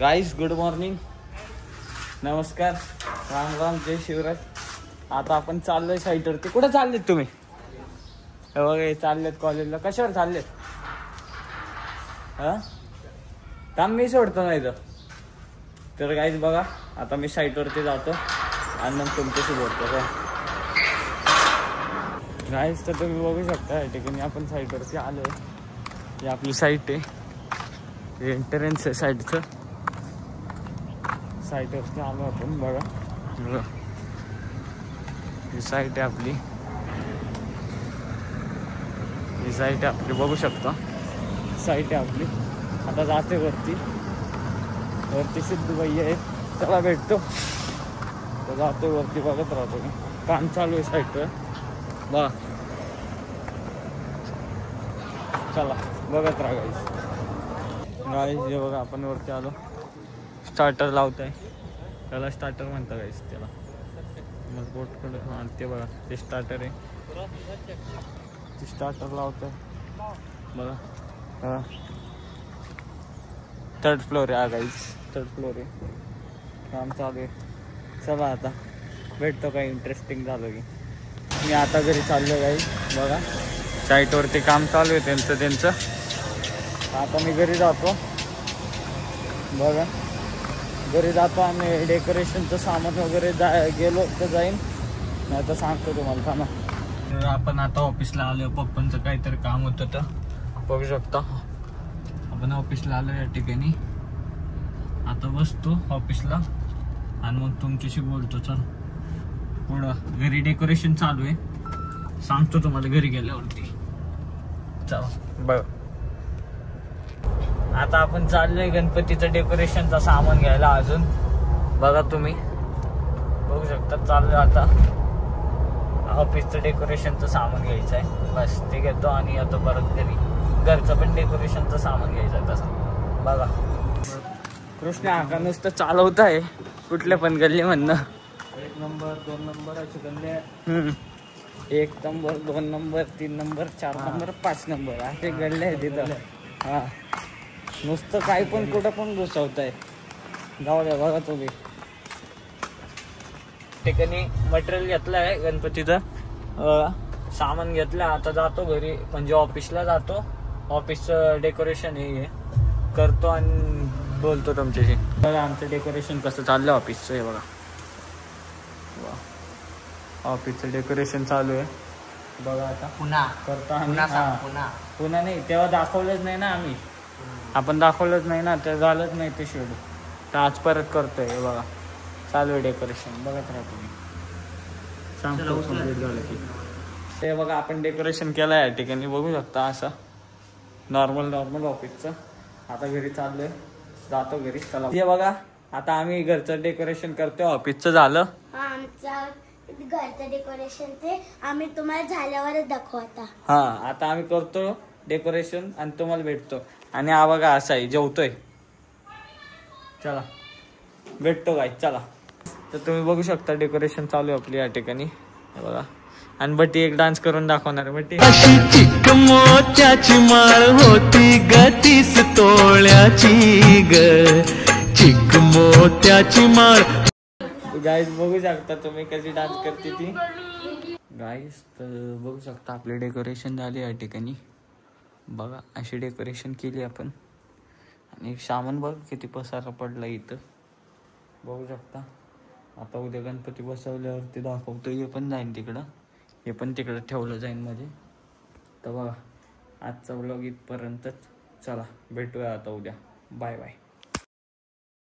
Guys good morning, नमस्कार, राम राम, जय शिवराज. आता आपण चाललोय साईटवरती. कुठे चाललेत तुम्ही? बघा चाललेत कॉलेजला. कशावर चाललेत? हा काम मी सोडतो नाही तर गाईज बघा आता मी साईटवरती जातो आणि मग तुमच्याशी बोलतो का गाईज. तर तुम्ही बघू शकता या ठिकाणी आपण साईटवरती आलोय. ही आपली साईट आहे, हे एंट्रन्स आहे साईटचं. साईटवरती आलो आपण. बघा ही साईट आहे आपली, ही साईट आहे आपली, बघू शकता साईट आहे आपली. आता जाते वरती सिद्धू भैया आहे, त्याला भेटतो तर जातो वरती. बघत राहतो मी, काम चालू आहे साईटवर. बघा चला बघत राहा गाईस. हे बघा आपण वरती आलो. स्टार्टर लावत आहे, त्याला स्टार्टर म्हणता गाईस त्याला. मग बोटकडे हां ते बघा ते स्टार्टर आहे, ते स्टार्टर लावत आहे. बघा हां थर्ड फ्लोर आहे. हा गाईस थर्ड फ्लोर आहे, काम चालू आहे. चला आता भेटतो काही इंटरेस्टिंग झालं की. मी आता घरी चाललो गाईस. बघा साईटवरती काम चालू आहे त्यांचं. आता मी घरी जातो. बघा घरी जातो आणि डेकोरेशनचं सामान वगैरे गेलो तर जाईन, नाही तर सांगतो तुम्हाला. थांबा. तर आपण आता ऑफिसला आलो. पप्पांचं काहीतरी काम होतं तर बघू शकता आपण ऑफिसला आलो या ठिकाणी. आता बसतो ऑफिसला आणि मग तुमच्याशी बोलतो. चल पुढं घरी डेकोरेशन चालू आहे, सांगतो तुम्हाला घरी गेल्यावरती. चला बघ. आता आपण चाललोय गणपतीचं डेकोरेशनचं सामान घ्यायला अजून. बघा तुम्ही बघू शकता चाललोय आता ऑफिसचं डेकोरेशनचं सामान घ्यायचं आहे. बस ते घेतो आणि येतो परत घरी. घरचं पण डेकोरेशनचं सामान घ्यायचं आहे तसं. बघा कृष्ण आका नुसतं चालवत आहे कुठल्या पण गल्ली म्हणणं. 1 नंबर 2 नंबर अशी गल्ली आहे. 1 number 2 number 3 number 4 number 5 number असे गल्ले आहे तिथं. हा नुसतं काही पण कुठं पण घुसवत आहे. जाऊ द्या. बघा तुम्ही ठिकाणी मटेरियल घेतलं आहे गणपतीचं, सामान घेतलं. आता जातो घरी, म्हणजे ऑफिसला जातो. ऑफिसचं डेकोरेशन हे करतो आणि बोलतो तुमच्याशी. बघा आमचं डेकोरेशन कसं चाललं ऑफिसचं. हे बघा ऑफिसचं डेकोरेशन चालू आहे. बघा आता पुन्हा करतो आम्ही. पुन्हा नाही, तेव्हा दाखवलंच नाही ना आम्ही. आपण दाखवलंच नाही ना, ते झालंच नाही ते शेड. तर आज परत करतोय. हे बघा चालू आहे डेकोरेशन. बघत राहा तुम्ही, सांगतो कंप्लीट झालं की. ते बघा आपण डेकोरेशन केलं आहे या ठिकाणी. बघू शकता असं नॉर्मल ऑफिसचं. आता घरी चाललोय, जातो घरी. चला हे बघा आता आम्ही घरचं डेकोरेशन करतोय. ऑफिसचं झालं, घरचं डेकोरेशन ते आम्ही तुम्हाला झाल्यावरच दाखवू. आता आम्ही करतो डेकोरेशन आणि तुम्हाला भेटतो. आणि हा बघा असा आहे, जेवतोय. चला भेटतो काय. चला तर तुम्ही बघू शकता डेकोरेशन चालू आहे आपली या ठिकाणी. बघा आणि बटी एक डान्स करून दाखवणार. बटी अशी चिक मोत्याची माळ होती ग 30 तोळ्याची ग, चिक मोत्याची माळ. गाईस बघू शकता तुम्ही कशी डान्स करते ती. गाईस तर बघू शकता आपले डेकोरेशन झाले या ठिकाणी. बघा अशी डेकोरेशन केली आपण. आणि सामान बघ किती पसारा पडला इथं, बघू शकता. आता उद्या गणपती बसवल्यावरती दाखवतो. हे पण जाईन तिकडं, हे पण तिकडं ठेवलं जाईन मध्ये. तर बघा आजचा व्लॉग इथपर्यंतच. चला भेटूया आता उद्या. Bye bye.